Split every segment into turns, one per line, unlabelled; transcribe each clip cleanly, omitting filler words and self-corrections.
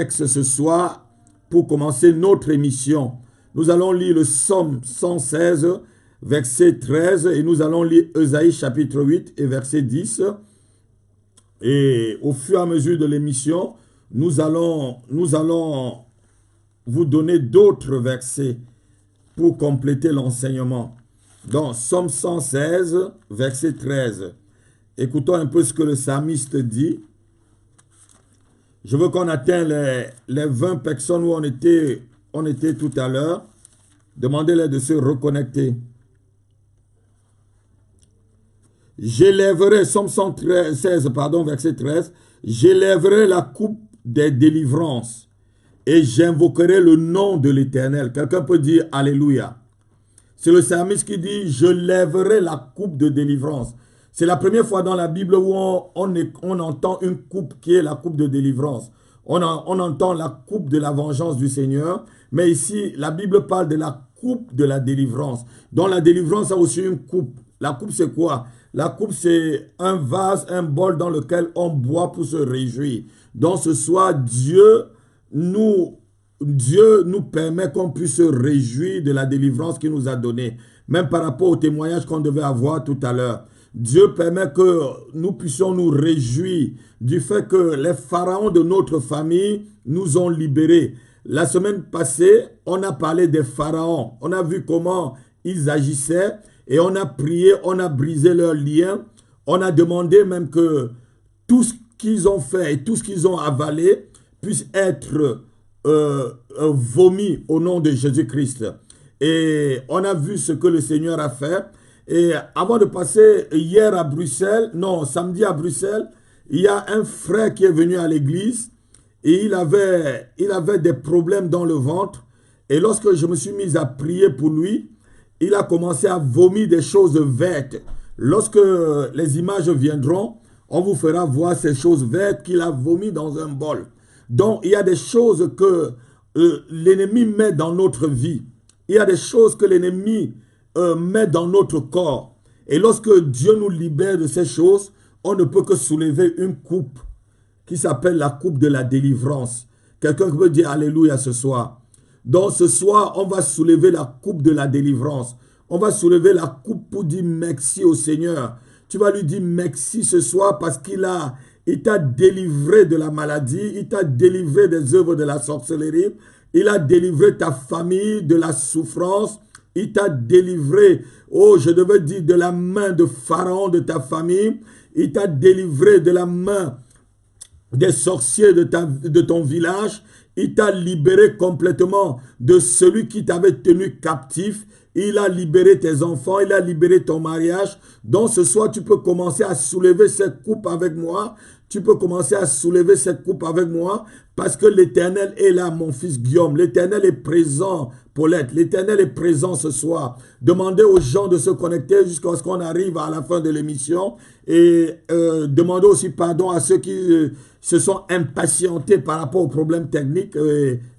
texte ce soir pour commencer notre émission. Nous allons lire le Psaume 116, verset 13, et nous allons lire Ésaïe chapitre 8 et verset 10. Et au fur et à mesure de l'émission, nous allons vous donner d'autres versets pour compléter l'enseignement. Donc, Psaume 116, verset 13. Écoutons un peu ce que le psalmiste dit. Je veux qu'on atteigne les 20 personnes où on était tout à l'heure. Demandez-leur de se reconnecter. J'élèverai, Psaume 116, verset 13. J'élèverai la coupe des délivrances et j'invoquerai le nom de l'Éternel. Quelqu'un peut dire Alléluia. C'est le psalmiste qui dit, je lèverai la coupe de délivrance. C'est la première fois dans la Bible où on entend une coupe qui est la coupe de délivrance. On entend la coupe de la vengeance du Seigneur, mais ici, la Bible parle de la coupe de la délivrance. Dans la délivrance, il y a aussi une coupe. La coupe, c'est quoi? La coupe, c'est un vase, un bol dans lequel on boit pour se réjouir. Donc ce soir, Dieu nous permet qu'on puisse se réjouir de la délivrance qu'il nous a donnée. Même par rapport au témoignage qu'on devait avoir tout à l'heure. Dieu permet que nous puissions nous réjouir du fait que les pharaons de notre famille nous ont libérés. La semaine passée, on a parlé des pharaons. On a vu comment ils agissaient et on a prié, on a brisé leurs liens. On a demandé même que tout ce qu'ils ont fait et tout ce qu'ils ont avalé puisse être vomi au nom de Jésus-Christ. Et on a vu ce que le Seigneur a fait. Et avant de passer samedi à Bruxelles, il y a un frère qui est venu à l'église et il avait des problèmes dans le ventre. Et lorsque je me suis mis à prier pour lui, il a commencé à vomir des choses vertes. Lorsque les images viendront, on vous fera voir ces choses vertes qu'il a vomi dans un bol. Donc, il y a des choses que l'ennemi met dans notre vie. Il y a des choses que l'ennemi met dans notre corps. Et lorsque Dieu nous libère de ces choses, on ne peut que soulever une coupe qui s'appelle la coupe de la délivrance. Quelqu'un peut dire Alléluia ce soir. Donc ce soir, on va soulever la coupe de la délivrance. On va soulever la coupe pour dire merci au Seigneur. Tu vas lui dire merci ce soir parce qu'il t'a délivré de la maladie, il t'a délivré des œuvres de la sorcellerie, il a délivré ta famille de la souffrance, il t'a délivré, je devais dire, de la main de Pharaon de ta famille, il t'a délivré de la main des sorciers de ton village, il t'a libéré complètement de celui qui t'avait tenu captif. Il a libéré tes enfants, il a libéré ton mariage. Donc ce soir, tu peux commencer à soulever cette coupe avec moi. Tu peux commencer à soulever cette coupe avec moi parce que l'Éternel est là, mon fils Guillaume. L'Éternel est présent, Paulette. L'Éternel est présent ce soir. Demandez aux gens de se connecter jusqu'à ce qu'on arrive à la fin de l'émission. Et demandez aussi pardon à ceux qui se sont impatientés par rapport aux problèmes techniques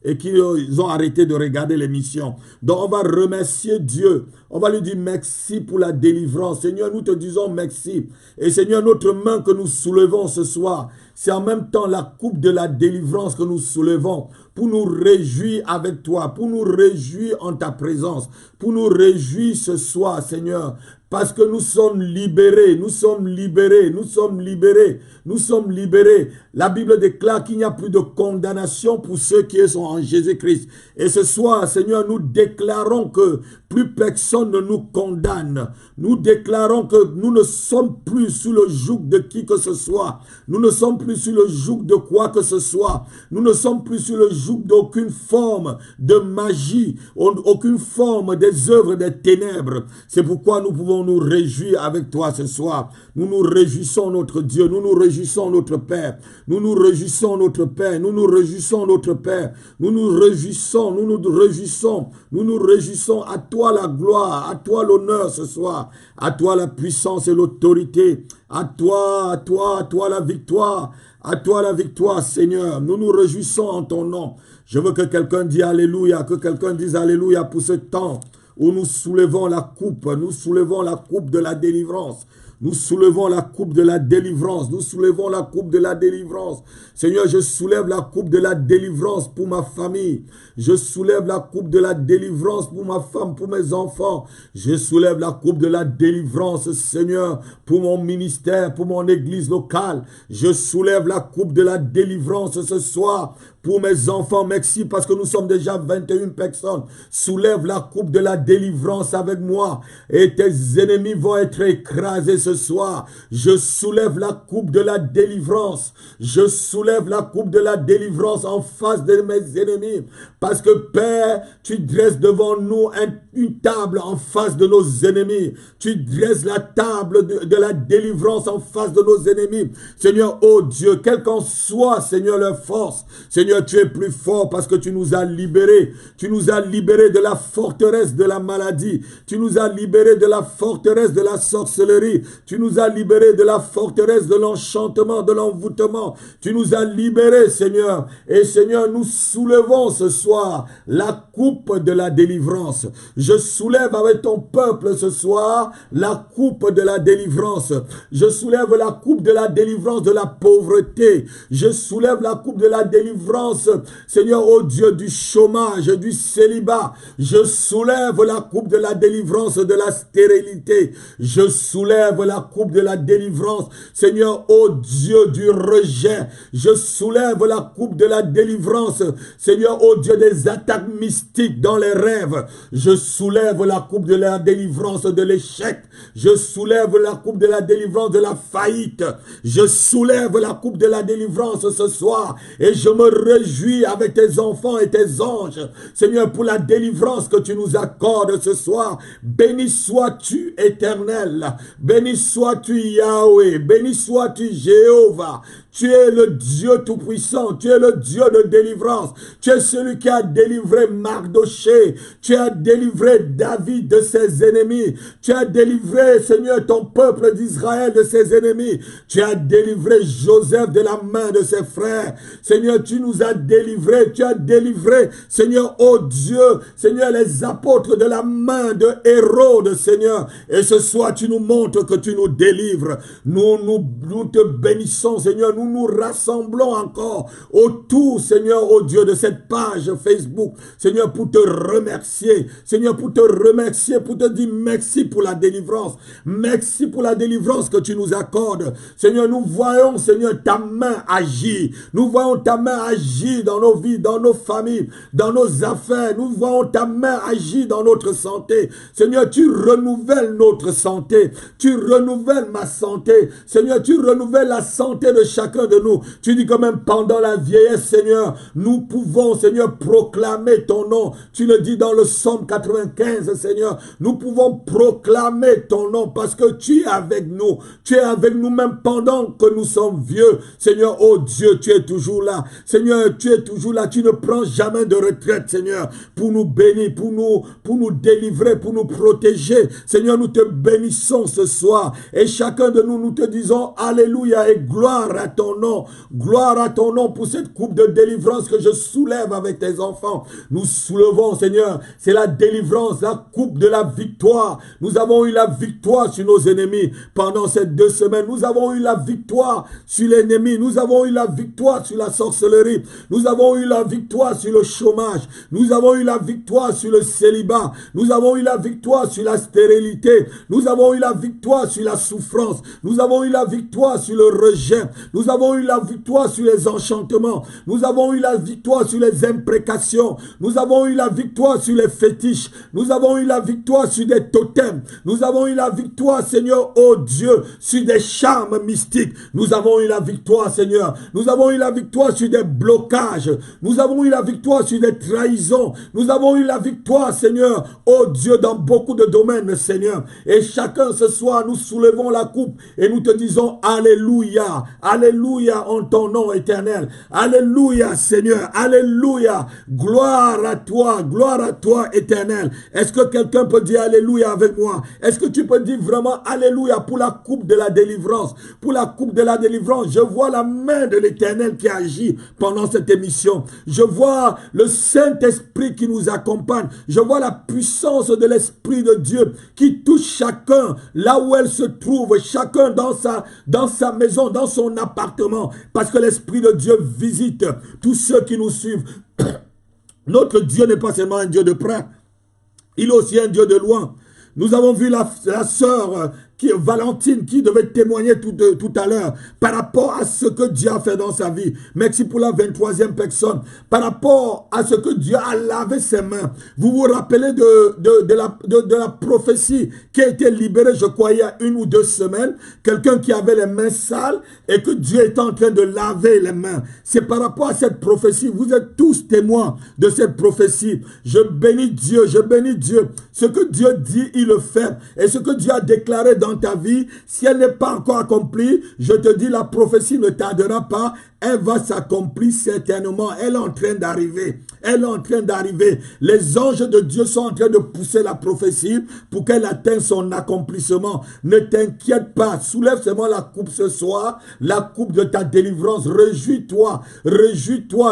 et qui ont arrêté de regarder l'émission. Donc on va remercier Dieu. On va lui dire merci pour la délivrance. Seigneur, nous te disons merci. Et Seigneur, notre main que nous soulevons ce soir, c'est en même temps la coupe de la délivrance que nous soulevons pour nous réjouir avec toi, pour nous réjouir en ta présence, pour nous réjouir ce soir, Seigneur, parce que nous sommes libérés, nous sommes libérés, nous sommes libérés, nous sommes libérés. La Bible déclare qu'il n'y a plus de condamnation pour ceux qui sont en Jésus-Christ. Et ce soir, Seigneur, nous déclarons que plus personne ne nous condamne. Nous déclarons que nous ne sommes plus sous le joug de qui que ce soit. Nous ne sommes plus sous le joug de quoi que ce soit. Nous ne sommes plus sous le joug d'aucune forme de magie, aucune forme des œuvres des ténèbres. C'est pourquoi nous pouvons nous réjouir avec toi ce soir. Nous nous réjouissons notre Dieu, nous nous réjouissons notre Père, nous nous réjouissons notre Père, nous nous réjouissons notre Père, nous nous réjouissons, nous nous réjouissons, nous nous réjouissons. À toi la gloire, à toi l'honneur ce soir, à toi la puissance et l'autorité, à toi la victoire, Seigneur. Nous nous réjouissons en ton nom. Je veux que quelqu'un dise Alléluia, que quelqu'un dise Alléluia pour ce temps où nous soulevons la coupe de la délivrance. Nous soulevons la coupe de la délivrance. Nous soulevons la coupe de la délivrance. Seigneur, je soulève la coupe de la délivrance pour ma famille. Je soulève la coupe de la délivrance pour ma femme, pour mes enfants. Je soulève la coupe de la délivrance, Seigneur, pour mon ministère, pour mon église locale. Je soulève la coupe de la délivrance ce soir pour mes enfants. Merci parce que nous sommes déjà 21 personnes. Soulève la coupe de la délivrance avec moi et tes ennemis vont être écrasés ce soir. Je soulève la coupe de la délivrance. Je soulève la coupe de la délivrance en face de mes ennemis. Parce que Père, tu dresses devant nous une table en face de nos ennemis. Tu dresses la table de la délivrance en face de nos ennemis. Seigneur, oh Dieu, quel qu'en soit, Seigneur, leur force, Seigneur, tu es plus fort parce que tu nous as libérés. Tu nous as libérés de la forteresse de la maladie. Tu nous as libérés de la forteresse de la sorcellerie. Tu nous as libérés de la forteresse de l'enchantement, de l'envoûtement. Tu nous as libérés, Seigneur. Et Seigneur, nous soulevons ce soir la coupe de la délivrance. Je soulève avec ton peuple ce soir la coupe de la délivrance. Je soulève la coupe de la délivrance de la pauvreté. Je soulève la coupe de la délivrance, Seigneur, ô Dieu, du chômage, du célibat. Je soulève la coupe de la délivrance de la stérilité. Je soulève la coupe de la délivrance, Seigneur, ô Dieu, du rejet. Je soulève la coupe de la délivrance, Seigneur, ô Dieu, des attaques mystiques dans les rêves. Je soulève la coupe de la délivrance de l'échec. Je soulève la coupe de la délivrance de la faillite. Je soulève la coupe de la délivrance ce soir et je me réjouis avec tes enfants et tes anges, Seigneur, pour la délivrance que tu nous accordes ce soir. Béni sois-tu, Éternel. Béni sois-tu, Yahweh. Béni sois-tu, Jéhovah. Tu es le Dieu Tout-Puissant. Tu es le Dieu de délivrance. Tu es celui qui a délivré Mardoché. Tu as délivré David de ses ennemis. Tu as délivré, Seigneur, ton peuple d'Israël de ses ennemis. Tu as délivré Joseph de la main de ses frères. Seigneur, tu nous as délivrés. Tu as délivré, Seigneur, oh Dieu, Seigneur, les apôtres de la main de Hérode, Seigneur. Et ce soir, tu nous montres que tu nous délivres. Nous te bénissons, Seigneur. Nous nous rassemblons encore autour, Seigneur, oh Dieu, de cette page Facebook. Seigneur, pour te remercier. Seigneur, pour te remercier, pour te dire merci pour la délivrance. Merci pour la délivrance que tu nous accordes. Seigneur, nous voyons, Seigneur, ta main agir. Nous voyons ta main agir dans nos vies, dans nos familles, dans nos affaires. Nous voyons ta main agir dans notre santé. Seigneur, tu renouvelles notre santé. Tu renouvelles ma santé. Seigneur, tu renouvelles la santé de chacun de nous. Tu dis que même pendant la vieillesse, Seigneur, nous pouvons, Seigneur, proclamer ton nom. Tu le dis dans le psaume 95, Seigneur. Nous pouvons proclamer ton nom parce que tu es avec nous. Tu es avec nous même pendant que nous sommes vieux. Seigneur, oh Dieu, tu es toujours là. Seigneur, tu es toujours là. Tu ne prends jamais de retraite, Seigneur, pour nous bénir, pour nous délivrer, pour nous protéger. Seigneur, nous te bénissons ce soir. Et chacun de nous, nous te disons Alléluia et gloire à ton nom. Gloire à ton nom pour cette coupe de délivrance que je soulève avec tes enfants. Nous soulevons, Seigneur, c'est la délivrance, la coupe de la victoire. Nous avons eu la victoire sur nos ennemis pendant ces 2 semaines. Nous avons eu la victoire sur l'ennemi. Nous avons eu la victoire sur la sorcellerie. Nous avons eu la victoire sur le chômage. Nous avons eu la victoire sur le célibat. Nous avons eu la victoire sur la stérilité. Nous avons eu la victoire sur la souffrance. Nous avons eu la victoire sur le rejet. Nous avons eu la victoire sur les enchantements. Nous avons eu la victoire sur les imprécations. Nous avons eu la victoire sur les fétiches. Nous avons eu la victoire sur des totems. Nous avons eu la victoire, Seigneur, oh Dieu, sur des charmes mystiques. Nous avons eu la victoire, Seigneur. Nous avons eu la victoire sur des blocages. Nous avons eu la victoire sur des trahisons. Nous avons eu la victoire, Seigneur, oh Dieu, dans beaucoup de domaines, Seigneur. Et chacun ce soir, nous soulevons la coupe et nous te disons Alléluia, Alléluia. Alléluia en ton nom éternel. Alléluia Seigneur. Alléluia. Gloire à toi éternel. Est-ce que quelqu'un peut dire Alléluia avec moi? Est-ce que tu peux dire vraiment Alléluia pour la coupe de la délivrance? Pour la coupe de la délivrance, je vois la main de l'Éternel qui agit pendant cette émission. Je vois le Saint-Esprit qui nous accompagne. Je vois la puissance de l'Esprit de Dieu qui touche chacun là où elle se trouve, chacun dans sa maison, dans son appartement, parce que l'Esprit de Dieu visite tous ceux qui nous suivent. Notre Dieu n'est pas seulement un Dieu de près, il est aussi un Dieu de loin. Nous avons vu la sœur Valentine qui devait témoigner tout à l'heure par rapport à ce que Dieu a fait dans sa vie. Merci pour la 23e personne. Par rapport à ce que Dieu a lavé ses mains. Vous vous rappelez de la prophétie qui a été libérée, je crois, il y a 1 ou 2 semaines. Quelqu'un qui avait les mains sales et que Dieu est en train de laver les mains. C'est par rapport à cette prophétie. Vous êtes tous témoins de cette prophétie. Je bénis Dieu, je bénis Dieu. Ce que Dieu dit, il le fait. Et ce que Dieu a déclaré dans ta vie, si elle n'est pas encore accomplie, je te dis, la prophétie ne tardera pas, elle va s'accomplir certainement, elle est en train d'arriver, elle est en train d'arriver. Les anges de Dieu sont en train de pousser la prophétie pour qu'elle atteigne son accomplissement. Ne t'inquiète pas, soulève seulement la coupe ce soir, la coupe de ta délivrance, réjouis-toi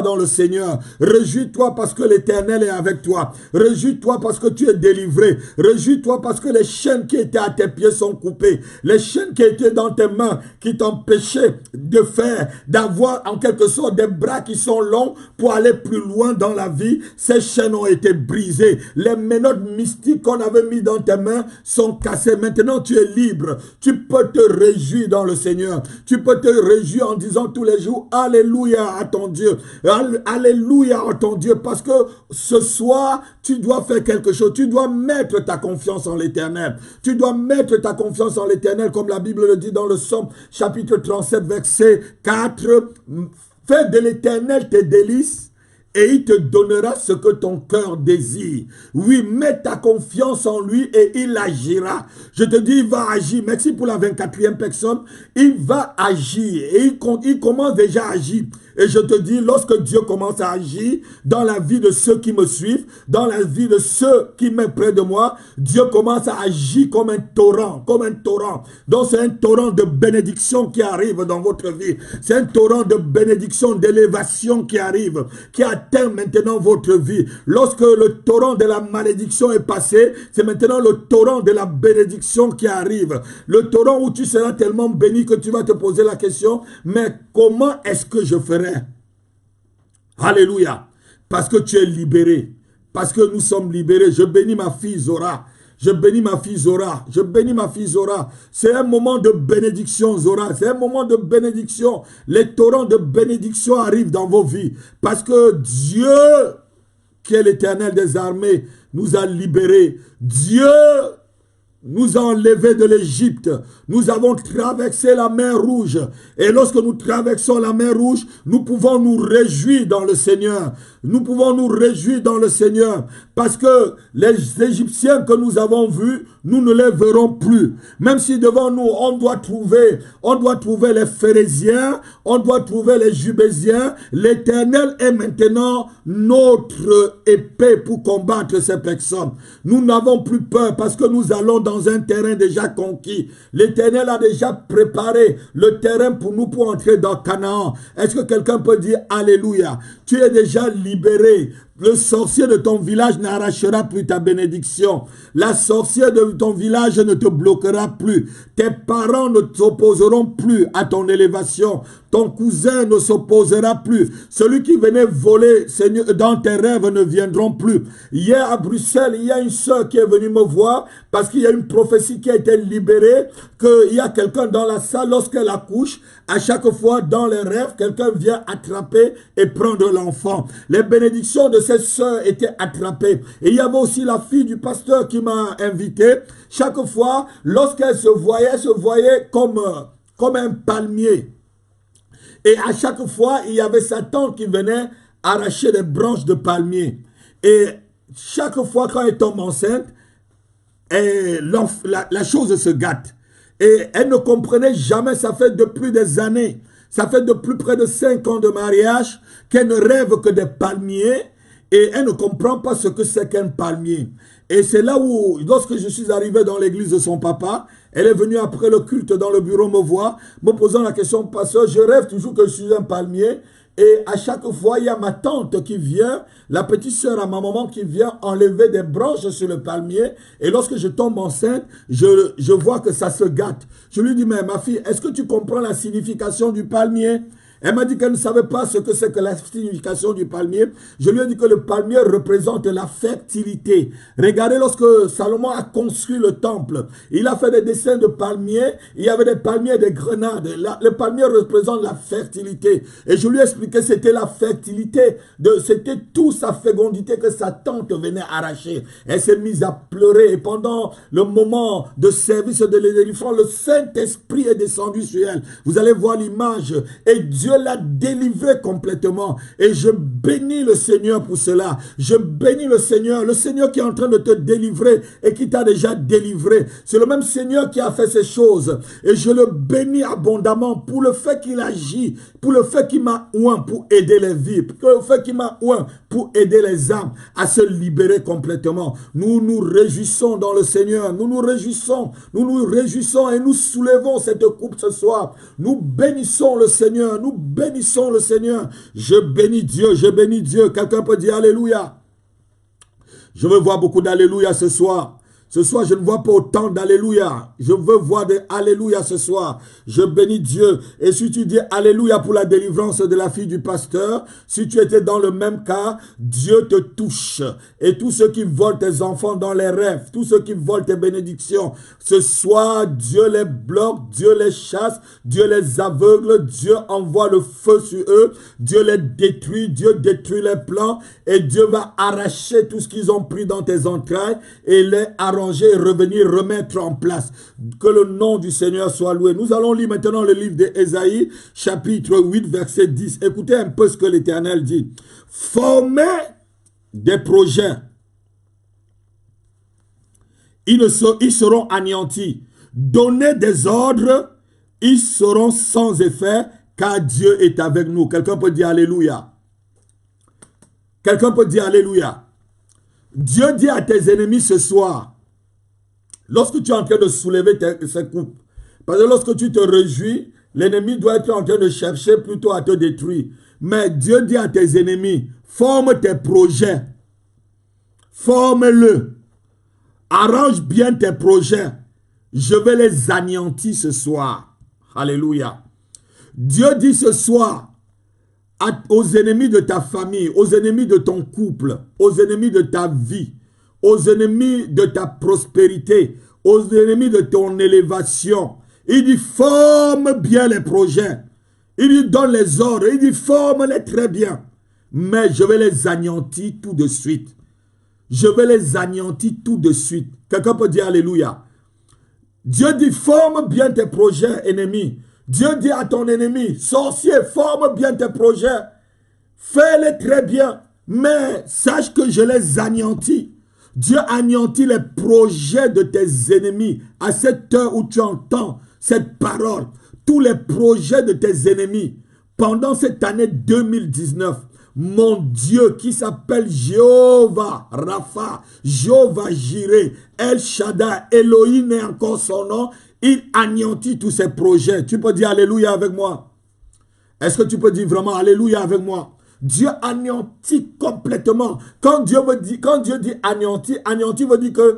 dans le Seigneur, réjouis-toi parce que l'Éternel est avec toi, réjouis-toi parce que tu es délivré, réjouis-toi parce que les chaînes qui étaient à tes pieds sont coupées, les chaînes qui étaient dans tes mains, qui t'empêchaient de faire, d'avoir en quelque sorte des bras qui sont longs pour aller plus loin dans la vie, ces chaînes ont été brisées. Les menottes mystiques qu'on avait mis dans tes mains sont cassées. Maintenant tu es libre. Tu peux te réjouir dans le Seigneur. Tu peux te réjouir en disant tous les jours Alléluia à ton Dieu. Alléluia à ton Dieu, parce que ce soir tu dois faire quelque chose. Tu dois mettre ta confiance en l'Éternel. Tu dois mettre ta confiance en l'Éternel, comme la Bible le dit dans le Psaume chapitre 37 verset 4. Fais de l'Éternel tes délices et il te donnera ce que ton cœur désire. Oui, mets ta confiance en lui et il agira. Je te dis, il va agir. Merci pour la 24e personne. Il va agir et il commence déjà à agir. Et je te dis, lorsque Dieu commence à agir dans la vie de ceux qui me suivent, dans la vie de ceux qui m'est près de moi, Dieu commence à agir comme un torrent, comme un torrent. Donc c'est un torrent de bénédiction qui arrive dans votre vie. C'est un torrent de bénédiction, d'élévation qui arrive, qui atteint maintenant votre vie. Lorsque le torrent de la malédiction est passé, c'est maintenant le torrent de la bénédiction qui arrive. Le torrent où tu seras tellement béni que tu vas te poser la question, mais comment est-ce que je ferai? Alléluia. Parce que tu es libéré. Parce que nous sommes libérés. Je bénis ma fille Zora. Je bénis ma fille Zora. Je bénis ma fille Zora. C'est un moment de bénédiction, Zora. C'est un moment de bénédiction. Les torrents de bénédiction arrivent dans vos vies. Parce que Dieu, qui est l'Éternel des armées, nous a libérés. Dieu nous a enlevés de l'Égypte. Nous avons traversé la mer Rouge. Et lorsque nous traversons la mer Rouge, nous pouvons nous réjouir dans le Seigneur. Nous pouvons nous réjouir dans le Seigneur. Parce que les Égyptiens que nous avons vus, nous ne les verrons plus. Même si devant nous, on doit trouver les Phérésiens, on doit trouver les Jubésiens. L'Éternel est maintenant notre épée pour combattre ces personnes. Nous n'avons plus peur parce que nous allons dans un terrain déjà conquis. L'Éternel a déjà préparé le terrain pour nous pour entrer dans Canaan. Est-ce que quelqu'un peut dire Alléluia? Tu es déjà libéré. Le sorcier de ton village n'arrachera plus ta bénédiction. La sorcière de ton village ne te bloquera plus. Tes parents ne s'opposeront plus à ton élévation. Ton cousin ne s'opposera plus. Celui qui venait voler dans tes rêves ne viendront plus. Hier à Bruxelles, il y a une sœur qui est venue me voir parce qu'il y a une prophétie qui a été libérée, qu'il y a quelqu'un dans la salle, lorsqu'elle accouche, à chaque fois dans les rêves, quelqu'un vient attraper et prendre l'enfant. Les bénédictions de cette sœur étaient attrapées. Et il y avait aussi la fille du pasteur qui m'a invité. Chaque fois, lorsqu'elle se voyait comme un palmier. Et à chaque fois, il y avait Satan qui venait arracher des branches de palmier. Et chaque fois quand elle tombe enceinte, la chose se gâte. Et elle ne comprenait jamais, ça fait depuis des années. Ça fait de plus près de 5 ans de mariage qu'elle ne rêve que des palmiers et elle ne comprend pas ce que c'est qu'un palmier. Et c'est là où, lorsque je suis arrivé dans l'église de son papa, elle est venue après le culte dans le bureau me voir, me posant la question, pasteur, je rêve toujours que je suis un palmier. Et à chaque fois, il y a ma tante qui vient, la petite sœur à ma maman qui vient enlever des branches sur le palmier. Et lorsque je tombe enceinte, je vois que ça se gâte. Je lui dis, mais ma fille, est-ce que tu comprends la signification du palmier? Elle m'a dit qu'elle ne savait pas ce que c'est que la signification du palmier. Je lui ai dit que le palmier représente la fertilité. Regardez, lorsque Salomon a construit le temple, il a fait des dessins de palmiers. Il y avait des palmiers et des grenades. Le palmier représente la fertilité. Et je lui ai expliqué que c'était la fertilité. C'était toute sa fécondité que sa tante venait arracher. Elle s'est mise à pleurer. Et pendant le moment de service de l'éléphant, le Saint-Esprit est descendu sur elle. Vous allez voir l'image. Et Dieu l'a délivré complètement. Et je bénis le Seigneur pour cela. Je bénis le Seigneur qui est en train de te délivrer et qui t'a déjà délivré. C'est le même Seigneur qui a fait ces choses. Et je le bénis abondamment pour le fait qu'il agit, pour le fait qu'il m'a oint pour aider les vies, pour le fait qu'il m'a oint pour aider les âmes à se libérer complètement. Nous nous réjouissons dans le Seigneur. Nous nous réjouissons et nous soulevons cette coupe ce soir. Nous bénissons le Seigneur. Nous bénissons le Seigneur. Je bénis Dieu, je bénis Dieu. Quelqu'un peut dire Alléluia. Je veux voir beaucoup d'Alléluia ce soir. Ce soir, je ne vois pas autant d'Alléluia. Je veux voir des Alléluia ce soir. Je bénis Dieu. Et si tu dis Alléluia pour la délivrance de la fille du pasteur, si tu étais dans le même cas, Dieu te touche. Et tous ceux qui volent tes enfants dans les rêves, tous ceux qui volent tes bénédictions, ce soir, Dieu les bloque, Dieu les chasse, Dieu les aveugle, Dieu envoie le feu sur eux, Dieu les détruit, Dieu détruit les plans et Dieu va arracher tout ce qu'ils ont pris dans tes entrailles et les arranger et revenir remettre en place. Que le nom du Seigneur soit loué. Nous allons lire maintenant le livre d'Ésaïe, chapitre 8, verset 10. Écoutez un peu ce que l'Éternel dit. Formez des projets. Ils seront anéantis. Donnez des ordres. Ils seront sans effet, car Dieu est avec nous. Quelqu'un peut dire Alléluia. Quelqu'un peut dire Alléluia. Dieu dit à tes ennemis ce soir, lorsque tu es en train de soulever ces coupes, parce que lorsque tu te réjouis, l'ennemi doit être en train de chercher plutôt à te détruire. Mais Dieu dit à tes ennemis, forme tes projets, forme-le, arrange bien tes projets, je vais les anéantir ce soir. Alléluia. Dieu dit ce soir, aux ennemis de ta famille, aux ennemis de ton couple, aux ennemis de ta vie, aux ennemis de ta prospérité, aux ennemis de ton élévation. Il dit, forme bien les projets. Il lui donne les ordres. Il dit, forme-les très bien. Mais je vais les anéantir tout de suite. Je vais les anéantir tout de suite. Quelqu'un peut dire Alléluia. Dieu dit, forme bien tes projets, ennemis. Dieu dit à ton ennemi, sorcier, forme bien tes projets. Fais-les très bien. Mais sache que je les anéantis. Dieu anéantit les projets de tes ennemis. À cette heure où tu entends cette parole, tous les projets de tes ennemis, pendant cette année 2019, mon Dieu qui s'appelle Jéhovah Rapha, Jéhovah Jireh, El Shaddai, Elohim est encore son nom, il anéantit tous ces projets. Tu peux dire Alléluia avec moi? Est-ce que tu peux dire vraiment Alléluia avec moi? Dieu anéantit complètement. Quand Dieu dit anéanti, anéanti veut dire que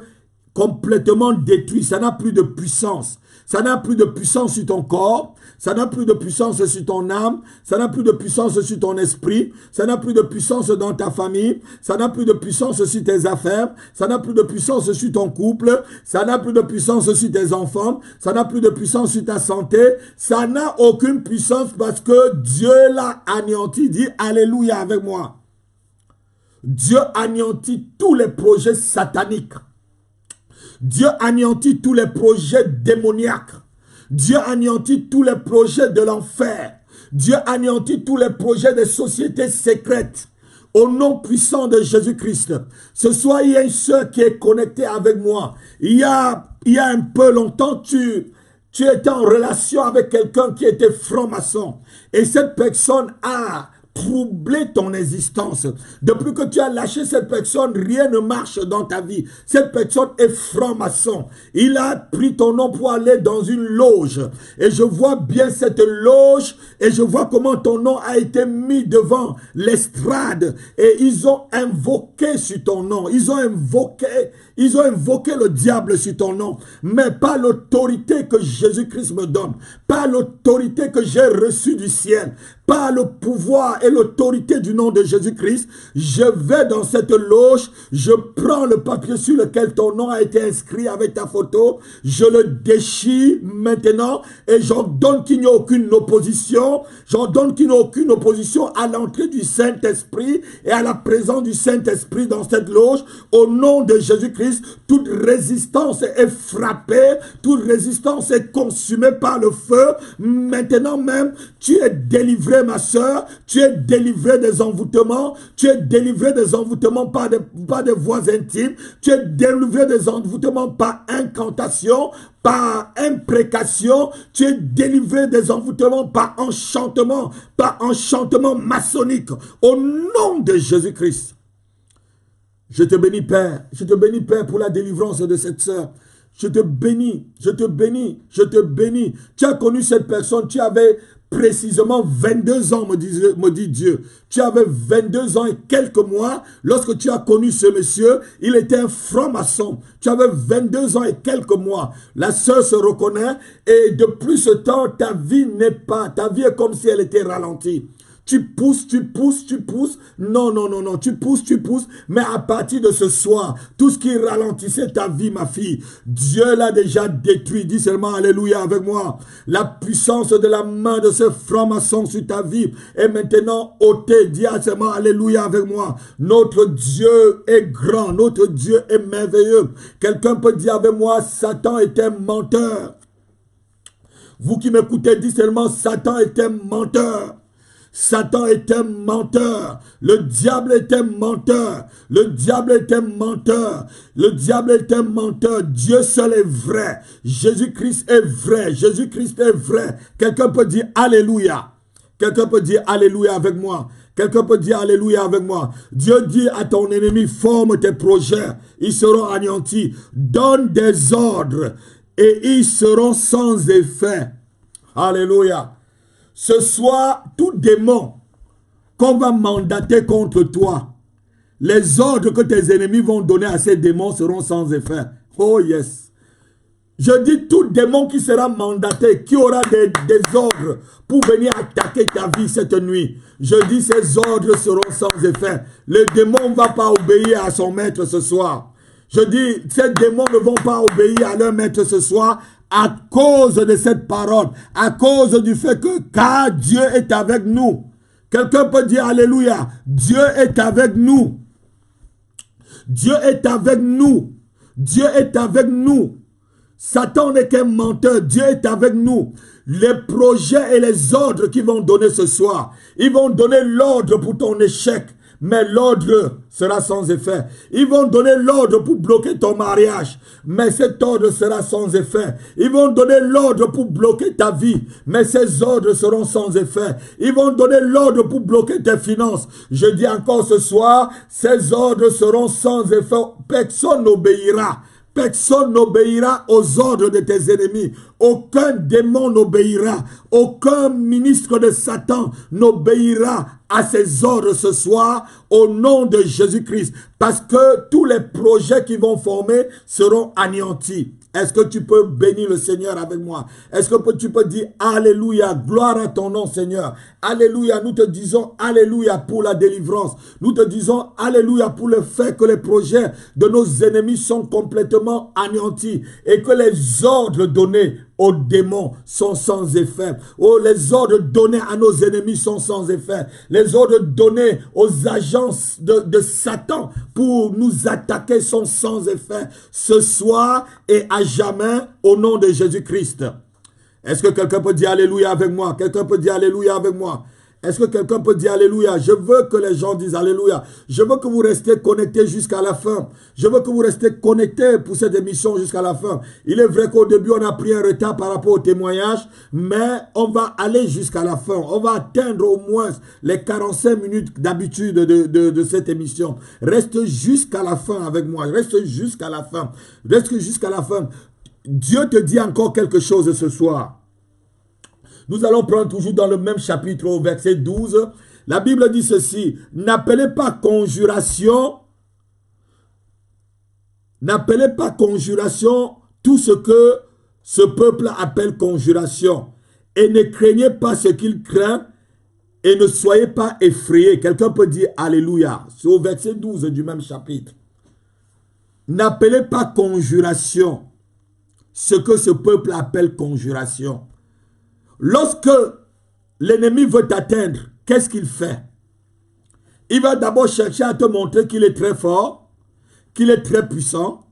complètement détruit. Ça n'a plus de puissance. Ça n'a plus de puissance sur ton corps. Ça n'a plus de puissance sur ton âme. Ça n'a plus de puissance sur ton esprit. Ça n'a plus de puissance dans ta famille. Ça n'a plus de puissance sur tes affaires. Ça n'a plus de puissance sur ton couple. Ça n'a plus de puissance sur tes enfants. Ça n'a plus de puissance sur ta santé. Ça n'a aucune puissance parce que Dieu l'a anéanti. Dis Alléluia avec moi. Dieu anéantit tous les projets sataniques. Dieu anéantit tous les projets démoniaques. Dieu anéantit tous les projets de l'enfer. Dieu anéantit tous les projets des sociétés secrètes. Au nom puissant de Jésus-Christ. Ce soir, il y a une sœur qui est connectée avec moi. Il y a un peu longtemps, tu étais en relation avec quelqu'un qui était franc-maçon. Et cette personne a troublé ton existence. Depuis que tu as lâché cette personne, rien ne marche dans ta vie. Cette personne est franc-maçon. Il a pris ton nom pour aller dans une loge. Et je vois bien cette loge et je vois comment ton nom a été mis devant l'estrade. Et ils ont invoqué sur ton nom. Ils ont invoqué le diable sur ton nom. Mais pas l'autorité que Jésus-Christ me donne. Pas l'autorité que j'ai reçue du ciel. Pas le pouvoir et l'autorité du nom de Jésus-Christ. Je vais dans cette loge, je prends le papier sur lequel ton nom a été inscrit avec ta photo, je le déchire maintenant et j'ordonne qu'il n'y ait aucune opposition. J'ordonne qu'il n'y ait aucune opposition à l'entrée du Saint-Esprit et à la présence du Saint-Esprit dans cette loge. Au nom de Jésus-Christ, toute résistance est frappée, toute résistance est consumée par le feu. Maintenant même, tu es délivré, ma soeur, tu es délivré des envoûtements, tu es délivré des envoûtements par des voies intimes, tu es délivré des envoûtements par incantation, par imprécation, tu es délivré des envoûtements par enchantement maçonnique, au nom de Jésus-Christ. Je te bénis, Père, pour la délivrance de cette sœur. Je te bénis, je te bénis, je te bénis. Tu as connu cette personne, tu avais précisément 22 ans, me dit Dieu. Tu avais 22 ans et quelques mois lorsque tu as connu ce monsieur. Il était un franc-maçon. Tu avais 22 ans et quelques mois. La sœur se reconnaît et depuis ce temps, ta vie est comme si elle était ralentie. Tu pousses. Non. Tu pousses. Mais à partir de ce soir, tout ce qui ralentissait ta vie, ma fille, Dieu l'a déjà détruit. Dis seulement alléluia avec moi. La puissance de la main de ce franc-maçon sur ta vie est maintenant ôtée. Dis seulement alléluia avec moi. Notre Dieu est grand. Notre Dieu est merveilleux. Quelqu'un peut dire avec moi, Satan est un menteur. Vous qui m'écoutez, dites seulement, Satan est un menteur. Satan est un menteur. Le diable est un menteur. Le diable est un menteur. Le diable est un menteur. Dieu seul est vrai. Jésus-Christ est vrai. Jésus-Christ est vrai. Quelqu'un peut dire Alléluia. Quelqu'un peut dire Alléluia avec moi. Quelqu'un peut dire Alléluia avec moi. Dieu dit à ton ennemi, forme tes projets. Ils seront anéantis. Donne des ordres et ils seront sans effet. Alléluia. Ce soir, tout démon qu'on va mandater contre toi, les ordres que tes ennemis vont donner à ces démons seront sans effet. Oh yes. Je dis tout démon qui sera mandaté, qui aura des ordres pour venir attaquer ta vie cette nuit. Je dis ces ordres seront sans effet. Le démon ne va pas obéir à son maître ce soir. Je dis ces démons ne vont pas obéir à leur maître ce soir. À cause de cette parole, à cause du fait que car Dieu est avec nous. Quelqu'un peut dire alléluia. Dieu est avec nous. Dieu est avec nous. Dieu est avec nous. Satan n'est qu'un menteur. Dieu est avec nous. Les projets et les ordres qu'ils vont donner ce soir, ils vont donner l'ordre pour ton échec. Mais l'ordre sera sans effet. Ils vont donner l'ordre pour bloquer ton mariage. Mais cet ordre sera sans effet. Ils vont donner l'ordre pour bloquer ta vie. Mais ces ordres seront sans effet. Ils vont donner l'ordre pour bloquer tes finances. Je dis encore ce soir, ces ordres seront sans effet. Personne n'obéira. Personne n'obéira aux ordres de tes ennemis. Aucun démon n'obéira. Aucun ministre de Satan n'obéira à ses ordres ce soir au nom de Jésus-Christ. Parce que tous les projets qui vont former seront anéantis. Est-ce que tu peux bénir le Seigneur avec moi? Est-ce que tu peux dire Alléluia, gloire à ton nom Seigneur. Alléluia, nous te disons Alléluia pour la délivrance. Nous te disons Alléluia pour le fait que les projets de nos ennemis sont complètement anéantis et que les ordres donnés aux démons sont sans effet. Oh, les ordres donnés à nos ennemis sont sans effet. Les ordres donnés aux agences de Satan pour nous attaquer sont sans effet. Ce soir et à jamais, au nom de Jésus-Christ. Est-ce que quelqu'un peut dire Alléluia avec moi? Quelqu'un peut dire Alléluia avec moi? Est-ce que quelqu'un peut dire Alléluia? Je veux que les gens disent Alléluia. Je veux que vous restiez connectés jusqu'à la fin. Je veux que vous restiez connectés pour cette émission jusqu'à la fin. Il est vrai qu'au début, on a pris un retard par rapport au témoignage, mais on va aller jusqu'à la fin. On va atteindre au moins les 45 minutes d'habitude de cette émission. Reste jusqu'à la fin avec moi. Reste jusqu'à la fin. Reste jusqu'à la fin. Dieu te dit encore quelque chose ce soir. Nous allons prendre toujours dans le même chapitre au verset 12. La Bible dit ceci. N'appelez pas conjuration tout ce que ce peuple appelle conjuration. Et ne craignez pas ce qu'il craint et ne soyez pas effrayés. Quelqu'un peut dire Alléluia. C'est au verset 12 du même chapitre. N'appelez pas conjuration ce que ce peuple appelle conjuration. Lorsque l'ennemi veut t'atteindre, qu'est-ce qu'il fait? Il va d'abord chercher à te montrer qu'il est très fort, qu'il est très puissant.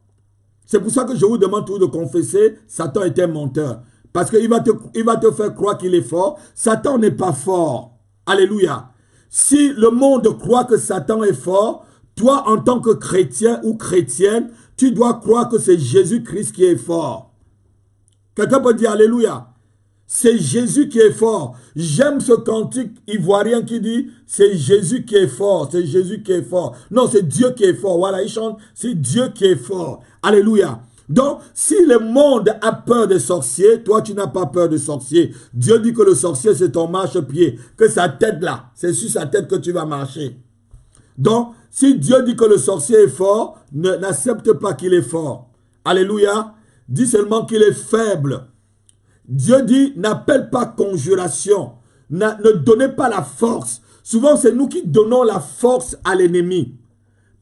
C'est pour ça que je vous demande toujours de confesser, Satan est un menteur. Parce qu'il va te faire croire qu'il est fort. Satan n'est pas fort. Alléluia. Si le monde croit que Satan est fort, toi en tant que chrétien ou chrétienne, tu dois croire que c'est Jésus-Christ qui est fort. Quelqu'un peut dire Alléluia. C'est Jésus qui est fort. J'aime ce cantique ivoirien qui dit c'est Jésus qui est fort, c'est Jésus qui est fort. Non, c'est Dieu qui est fort. Voilà, il chante, c'est Dieu qui est fort. Alléluia. Donc, si le monde a peur des sorciers, toi tu n'as pas peur des sorciers. Dieu dit que le sorcier c'est ton marche-pied, que sa tête là, c'est sur sa tête que tu vas marcher. Donc, si Dieu dit que le sorcier est fort, n'accepte pas qu'il est fort. Alléluia. Dis seulement qu'il est faible. Dieu dit, n'appelle pas conjuration. Ne donnez pas la force. Souvent, c'est nous qui donnons la force à l'ennemi.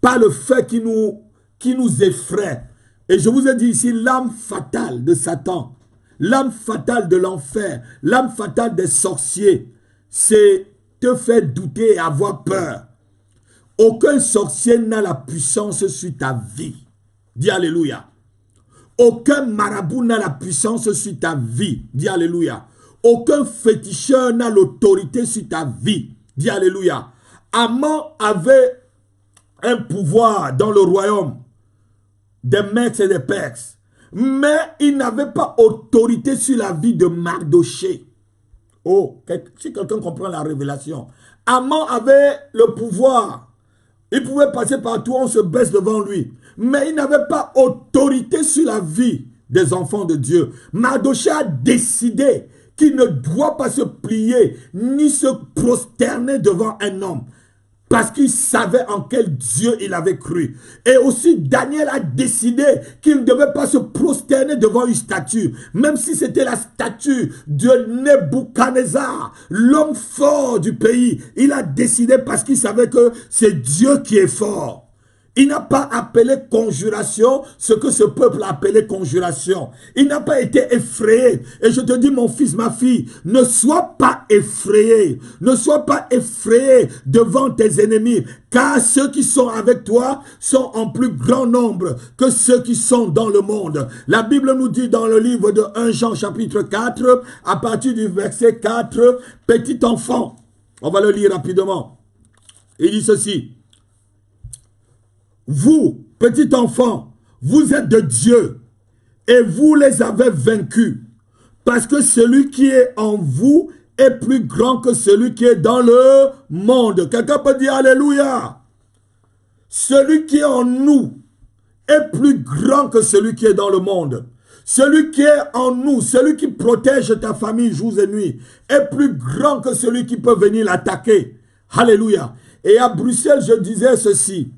Pas le fait qui nous effraie. Et je vous ai dit ici, l'âme fatale de Satan, l'âme fatale de l'enfer, l'âme fatale des sorciers, c'est te faire douter et avoir peur. Aucun sorcier n'a la puissance sur ta vie. Dis Alléluia. Aucun marabout n'a la puissance sur ta vie. Dis Alléluia. Aucun féticheur n'a l'autorité sur ta vie. Dis Alléluia. Aman avait un pouvoir dans le royaume des Mèdes et des Perses. Mais il n'avait pas autorité sur la vie de Mardochée. Oh, si quelqu'un comprend la révélation. Aman avait le pouvoir. Il pouvait passer partout, on se baisse devant lui. Mais il n'avait pas autorité sur la vie des enfants de Dieu. Mardochée a décidé qu'il ne doit pas se plier ni se prosterner devant un homme. Parce qu'il savait en quel Dieu il avait cru. Et aussi Daniel a décidé qu'il ne devait pas se prosterner devant une statue. Même si c'était la statue de Nebuchadnezzar, l'homme fort du pays. Il a décidé parce qu'il savait que c'est Dieu qui est fort. Il n'a pas appelé conjuration ce que ce peuple a appelé conjuration. Il n'a pas été effrayé. Et je te dis, mon fils, ma fille, ne sois pas effrayé. Ne sois pas effrayé devant tes ennemis. Car ceux qui sont avec toi sont en plus grand nombre que ceux qui sont dans le monde. La Bible nous dit dans le livre de 1 Jean chapitre 4, à partir du verset 4, petit enfant. On va le lire rapidement. Il dit ceci. Vous, petits enfants, vous êtes de Dieu et vous les avez vaincus. Parce que celui qui est en vous est plus grand que celui qui est dans le monde. Quelqu'un peut dire Alléluia. Celui qui est en nous est plus grand que celui qui est dans le monde. Celui qui est en nous, celui qui protège ta famille jour et nuit, est plus grand que celui qui peut venir l'attaquer. Alléluia. Et à Bruxelles, je disais ceci.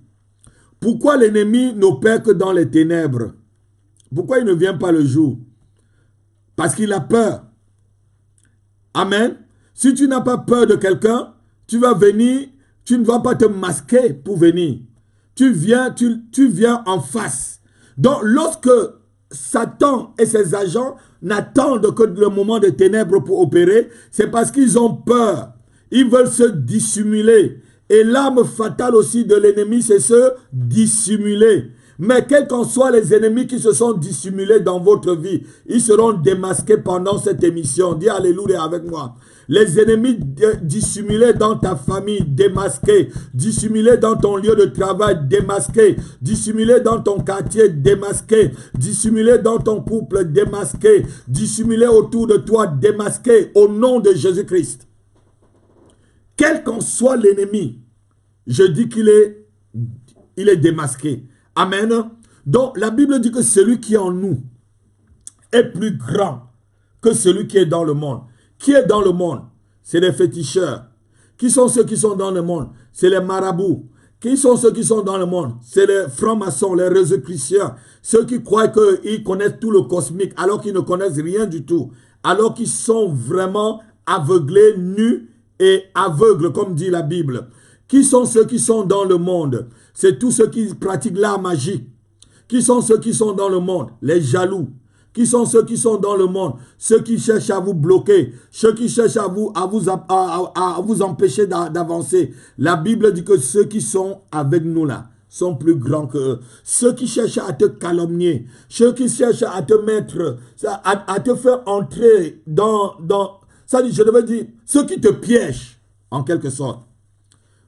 Pourquoi l'ennemi n'opère que dans les ténèbres? Pourquoi il ne vient pas le jour? Parce qu'il a peur. Amen. Si tu n'as pas peur de quelqu'un, tu vas venir, tu ne vas pas te masquer pour venir. Tu viens en face. Donc, lorsque Satan et ses agents n'attendent que le moment des ténèbres pour opérer, c'est parce qu'ils ont peur. Ils veulent se dissimuler. Et l'arme fatale aussi de l'ennemi, c'est se dissimuler. Mais quels qu'en soient les ennemis qui se sont dissimulés dans votre vie, ils seront démasqués pendant cette émission. Dis alléluia avec moi. Les ennemis dissimulés dans ta famille, démasqués. Dissimulés dans ton lieu de travail, démasqués. Dissimulés dans ton quartier, démasqués. Dissimulés dans ton couple, démasqués. Dissimulés autour de toi, démasqués. Au nom de Jésus-Christ. Quel qu'en soit l'ennemi, je dis qu'il est démasqué. Amen. Donc la Bible dit que celui qui est en nous est plus grand que celui qui est dans le monde. Qui est dans le monde? C'est les féticheurs. Qui sont ceux qui sont dans le monde? C'est les marabouts. Qui sont ceux qui sont dans le monde? C'est les francs-maçons, les rosicruciens. Ceux qui croient qu'ils connaissent tout le cosmique alors qu'ils ne connaissent rien du tout. Alors qu'ils sont vraiment aveuglés, nus et aveugles, comme dit la Bible. Qui sont ceux qui sont dans le monde? C'est tous ceux qui pratiquent l'art magique. Qui sont ceux qui sont dans le monde? Les jaloux. Qui sont ceux qui sont dans le monde? Ceux qui cherchent à vous bloquer. Ceux qui cherchent à vous empêcher d'avancer. La Bible dit que ceux qui sont avec nous là sont plus grands que eux. Ceux qui cherchent à te calomnier. Ceux qui cherchent à te mettre, à te faire entrer dans ça dit, je devais dire, ceux qui te piègent, en quelque sorte.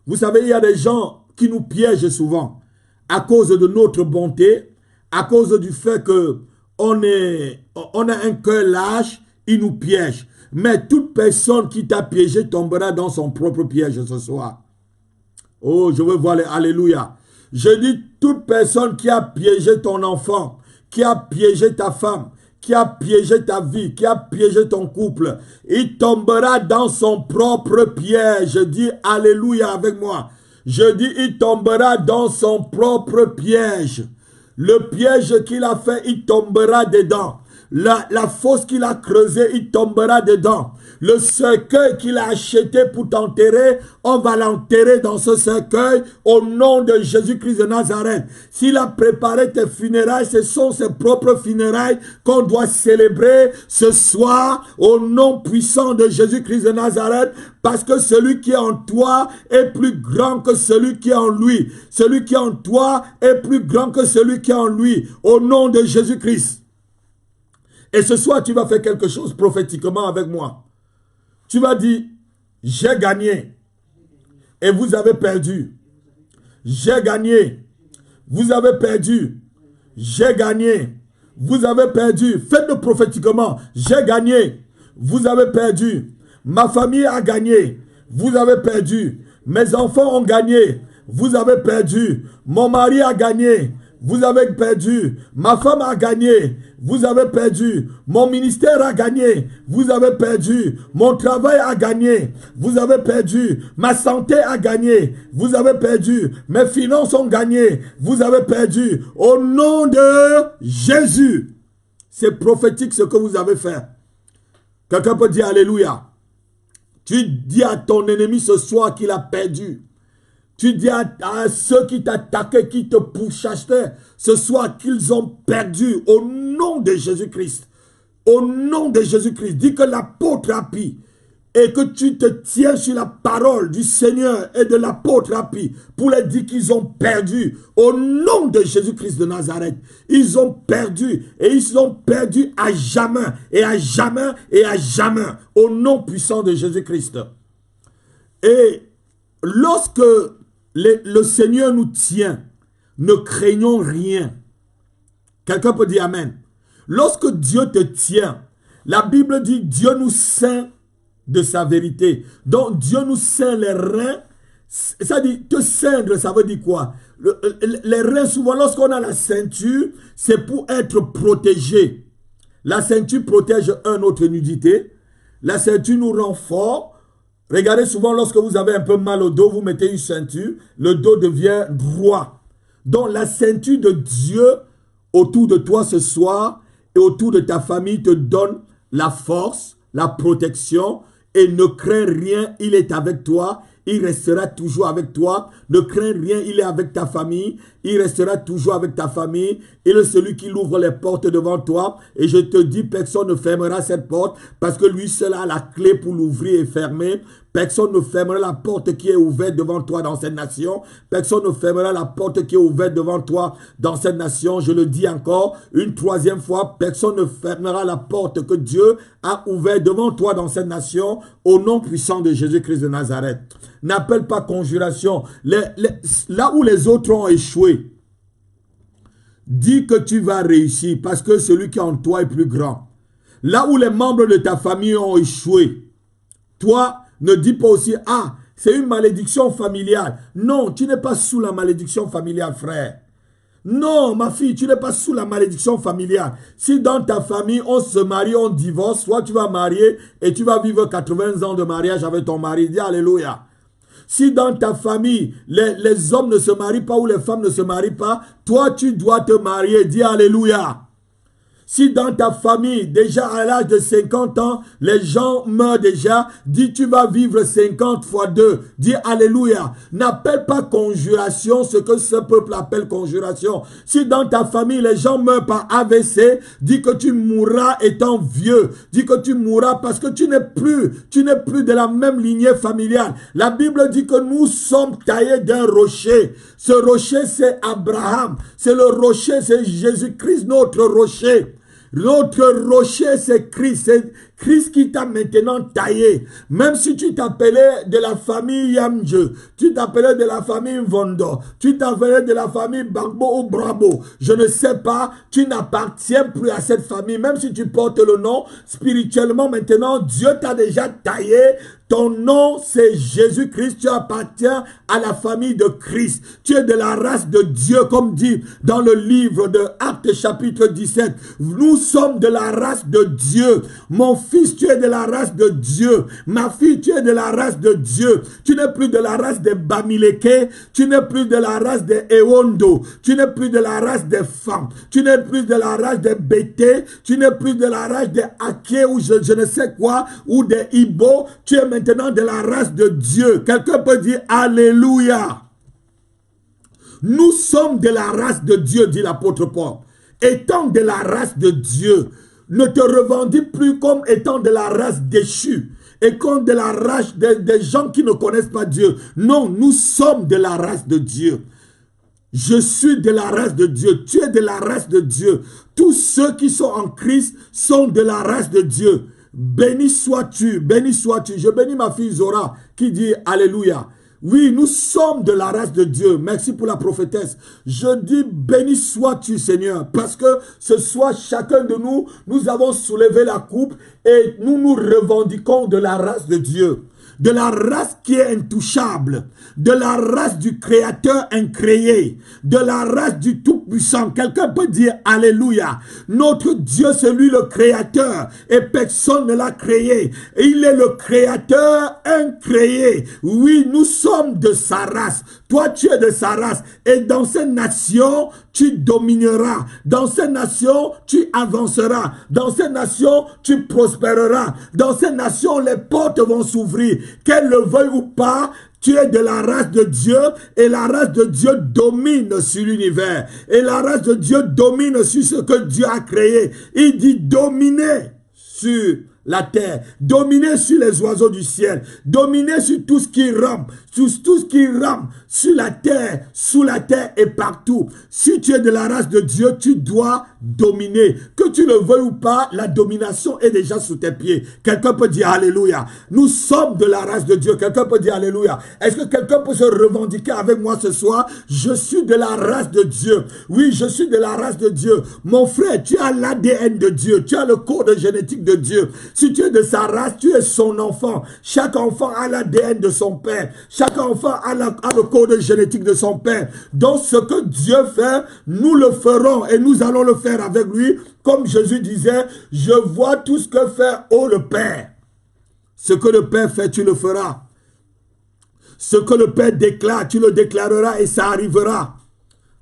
Vous savez, il y a des gens qui nous piègent souvent à cause de notre bonté, à cause du fait que on a un cœur lâche, ils nous piègent. Mais toute personne qui t'a piégé tombera dans son propre piège ce soir. Oh, je veux voir les alléluia. Je dis, toute personne qui a piégé ton enfant, qui a piégé ta femme, qui a piégé ta vie, qui a piégé ton couple, il tombera dans son propre piège. Je dis alléluia avec moi. Je dis, il tombera dans son propre piège. Le piège qu'il a fait, il tombera dedans. La fosse qu'il a creusée, il tombera dedans. Le cercueil qu'il a acheté pour t'enterrer, on va l'enterrer dans ce cercueil au nom de Jésus-Christ de Nazareth. S'il a préparé tes funérailles, ce sont ses propres funérailles qu'on doit célébrer ce soir au nom puissant de Jésus-Christ de Nazareth, parce que celui qui est en toi est plus grand que celui qui est en lui. Celui qui est en toi est plus grand que celui qui est en lui, au nom de Jésus-Christ. Et ce soir, tu vas faire quelque chose prophétiquement avec moi. Tu vas dire, j'ai gagné et vous avez perdu. J'ai gagné, vous avez perdu. J'ai gagné, vous avez perdu. Faites-le prophétiquement. J'ai gagné, vous avez perdu. Ma famille a gagné, vous avez perdu. Mes enfants ont gagné, vous avez perdu. Mon mari a gagné, vous avez perdu. Ma femme a gagné, vous avez perdu. Mon ministère a gagné, vous avez perdu. Mon travail a gagné, vous avez perdu. Ma santé a gagné, vous avez perdu. Mes finances ont gagné, vous avez perdu. Au nom de Jésus. C'est prophétique ce que vous avez fait. Quelqu'un peut dire alléluia. Tu dis à ton ennemi ce soir qu'il a perdu. Tu dis à ceux qui t'attaquaient, qui te pourchassaient, ce soir qu'ils ont perdu au nom de Jésus-Christ. Au nom de Jésus-Christ. Dis que l'apôtre a pris et que tu te tiens sur la parole du Seigneur et de l'apôtre a pris pour leur dire qu'ils ont perdu au nom de Jésus-Christ de Nazareth. Ils ont perdu et ils ont perdu à jamais et à jamais et à jamais au nom puissant de Jésus-Christ. Et lorsque le Seigneur nous tient, ne craignons rien. Quelqu'un peut dire amen. Lorsque Dieu te tient, la Bible dit Dieu nous ceint de sa vérité. Donc Dieu nous ceint les reins. Ça dit, te ceindre, ça veut dire quoi? Les reins, souvent lorsqu'on a la ceinture, c'est pour être protégé. La ceinture protège notre nudité. La ceinture nous rend fort. Regardez souvent lorsque vous avez un peu mal au dos, vous mettez une ceinture, le dos devient droit. Donc la ceinture de Dieu autour de toi ce soir et autour de ta famille te donne la force, la protection et ne crains rien, il est avec toi. Il restera toujours avec toi. Ne crains rien, il est avec ta famille. Il restera toujours avec ta famille. Il est celui qui ouvre les portes devant toi. Et je te dis, personne ne fermera cette porte parce que lui seul a la clé pour l'ouvrir et fermer. Personne ne fermera la porte qui est ouverte devant toi dans cette nation. Personne ne fermera la porte qui est ouverte devant toi dans cette nation. Je le dis encore une troisième fois, personne ne fermera la porte que Dieu a ouverte devant toi dans cette nation au nom puissant de Jésus-Christ de Nazareth. N'appelle pas conjuration. Là où les autres ont échoué, dis que tu vas réussir parce que celui qui est en toi est plus grand. Là où les membres de ta famille ont échoué, toi, ne dis pas aussi, ah, c'est une malédiction familiale. Non, tu n'es pas sous la malédiction familiale, frère. Non, ma fille, tu n'es pas sous la malédiction familiale. Si dans ta famille, on se marie, on divorce, soit tu vas marier et tu vas vivre 80 ans de mariage avec ton mari. Dis Alléluia. Si dans ta famille, les hommes ne se marient pas ou les femmes ne se marient pas, toi, tu dois te marier. Dis Alléluia. Si dans ta famille, déjà à l'âge de 50 ans, les gens meurent déjà, dis tu vas vivre 50 fois 2. Dis Alléluia. N'appelle pas conjuration ce que ce peuple appelle conjuration. Si dans ta famille, les gens meurent par AVC, dis que tu mourras étant vieux. Dis que tu mourras parce que tu n'es plus de la même lignée familiale. La Bible dit que nous sommes taillés d'un rocher. Ce rocher, c'est Abraham. C'est le rocher, c'est Jésus-Christ, notre rocher. L'autre rocher, c'est Christ. C'est Christ qui t'a maintenant taillé. Même si tu t'appelais de la famille Yamje, tu t'appelais de la famille Vondo, tu t'appelais de la famille Bagbo ou Brabo, je ne sais pas, tu n'appartiens plus à cette famille. Même si tu portes le nom, spirituellement maintenant, Dieu t'a déjà taillé. Ton nom, c'est Jésus-Christ. Tu appartiens à la famille de Christ. Tu es de la race de Dieu, comme dit dans le livre de Actes chapitre 17. Nous sommes de la race de Dieu. Mon fils, tu es de la race de Dieu. Ma fille, tu es de la race de Dieu. Tu n'es plus de la race des Bamileke. Tu n'es plus de la race des Ewondo. Tu n'es plus de la race des femmes. Tu n'es plus de la race des Bété. Tu n'es plus de la race des Ake ou je ne sais quoi, ou des Ibo. Tu es maintenant de la race de Dieu. Quelqu'un peut dire Alléluia. Nous sommes de la race de Dieu, dit l'apôtre Paul. Étant de la race de Dieu, ne te revendique plus comme étant de la race déchue et comme de la race des gens qui ne connaissent pas Dieu. Non, nous sommes de la race de Dieu. Je suis de la race de Dieu. Tu es de la race de Dieu. Tous ceux qui sont en Christ sont de la race de Dieu. Béni sois-tu, béni sois-tu. Je bénis ma fille Zora qui dit Alléluia. Oui, nous sommes de la race de Dieu. Merci pour la prophétesse. Je dis béni sois-tu Seigneur, parce que ce soir chacun de nous, nous avons soulevé la coupe et nous nous revendiquons de la race de Dieu. De la race qui est intouchable, de la race du Créateur incréé, de la race du Tout-Puissant. Quelqu'un peut dire Alléluia. Notre Dieu, c'est lui le Créateur et personne ne l'a créé. Il est le Créateur incréé. Oui, nous sommes de sa race. Toi, tu es de sa race. Et dans cette nation, tu domineras. Dans cette nation, tu avanceras. Dans cette nation, tu prospéreras. Dans cette nation, les portes vont s'ouvrir. Qu'elle le veuille ou pas, tu es de la race de Dieu et la race de Dieu domine sur l'univers. Et la race de Dieu domine sur ce que Dieu a créé. Il dit dominer sur la terre, dominer sur les oiseaux du ciel, dominer sur tout ce qui rampe, sur tout ce qui rampe, sur la terre, sous la terre et partout. Si tu es de la race de Dieu, tu dois dominer. Que tu le veuilles ou pas, la domination est déjà sous tes pieds. Quelqu'un peut dire Alléluia. Nous sommes de la race de Dieu. Quelqu'un peut dire Alléluia. Est-ce que quelqu'un peut se revendiquer avec moi ce soir? Je suis de la race de Dieu. Oui, je suis de la race de Dieu. Mon frère, tu as l'ADN de Dieu. Tu as le code génétique de Dieu. Si tu es de sa race, tu es son enfant. Chaque enfant a l'ADN de son père. Chaque enfant a le code génétique de son père. Donc ce que Dieu fait, nous le ferons et nous allons le faire avec lui. Comme Jésus disait, je vois tout ce que fait le Père. Ce que le Père fait, tu le feras. Ce que le Père déclare, tu le déclareras et ça arrivera.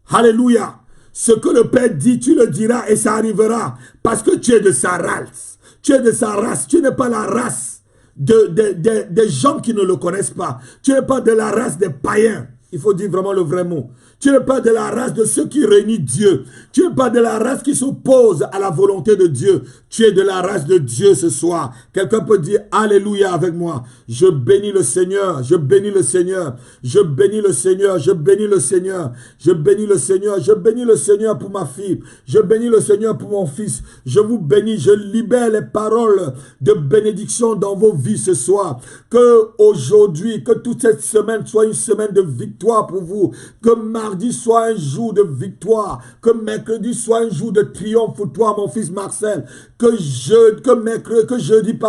Alléluia. Ce que le Père dit, tu le diras et ça arrivera. Parce que tu es de sa race. Tu es de sa race. Tu n'es pas la race des gens qui ne le connaissent pas. Tu n'es pas de la race des païens. Il faut dire vraiment le vrai mot. Tu n'es pas de la race de ceux qui réunissent Dieu. Tu n'es pas de la race qui s'oppose à la volonté de Dieu. Tu es de la race de Dieu ce soir. Quelqu'un peut dire Alléluia avec moi. Je bénis le Seigneur, je bénis le Seigneur, je bénis le Seigneur, je bénis le Seigneur, je bénis le Seigneur, je bénis le Seigneur pour ma fille, je bénis le Seigneur pour mon fils. Je vous bénis, je libère les paroles de bénédiction dans vos vies ce soir. Que aujourd'hui, que toute cette semaine soit une semaine de victoire pour vous. Que mardi soit un jour de victoire. Que mercredi soit un jour de triomphe pour toi, mon fils Marcel. Que jeudi,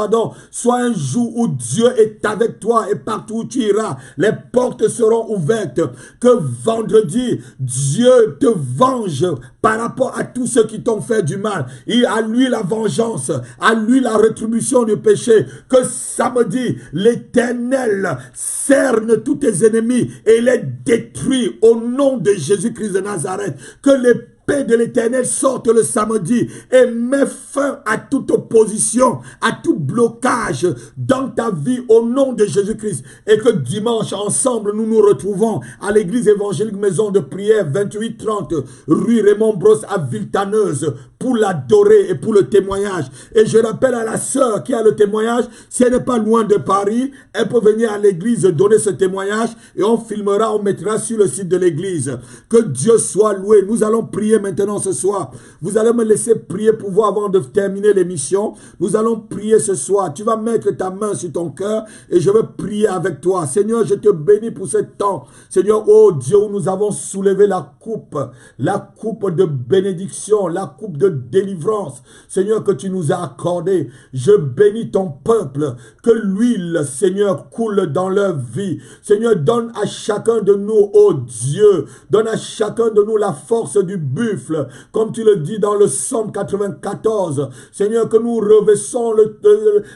soit un jour où Dieu est avec toi et partout où tu iras, les portes seront ouvertes. Que vendredi, Dieu te venge par rapport à tous ceux qui t'ont fait du mal. Et à lui la vengeance, à lui la rétribution du péché. Que samedi, l'Éternel cerne tous tes ennemis et les détruit au nom de Jésus-Christ de Nazareth. Que les paix de l'Éternel sorte le samedi et met fin à toute opposition, à tout blocage dans ta vie au nom de Jésus-Christ. Et que dimanche, ensemble, nous nous retrouvons à l'église évangélique Maison de Prière 2830 rue Raymond Brosse à Villetaneuse pour l'adorer et pour le témoignage. Et je rappelle à la sœur qui a le témoignage, si elle n'est pas loin de Paris, elle peut venir à l'église donner ce témoignage et on filmera, on mettra sur le site de l'église. Que Dieu soit loué. Nous allons prier maintenant ce soir. Vous allez me laisser prier pour vous avant de terminer l'émission. Nous allons prier ce soir. Tu vas mettre ta main sur ton cœur et je vais prier avec toi. Seigneur, je te bénis pour ce temps. Seigneur, oh Dieu, où nous avons soulevé la coupe de bénédiction, la coupe de délivrance, Seigneur, que tu nous as accordé. Je bénis ton peuple, que l'huile, Seigneur, coule dans leur vie. Seigneur, donne à chacun de nous, oh Dieu, donne à chacun de nous la force du buffle, comme tu le dis dans le Psaume 94. Seigneur, que nous revêtons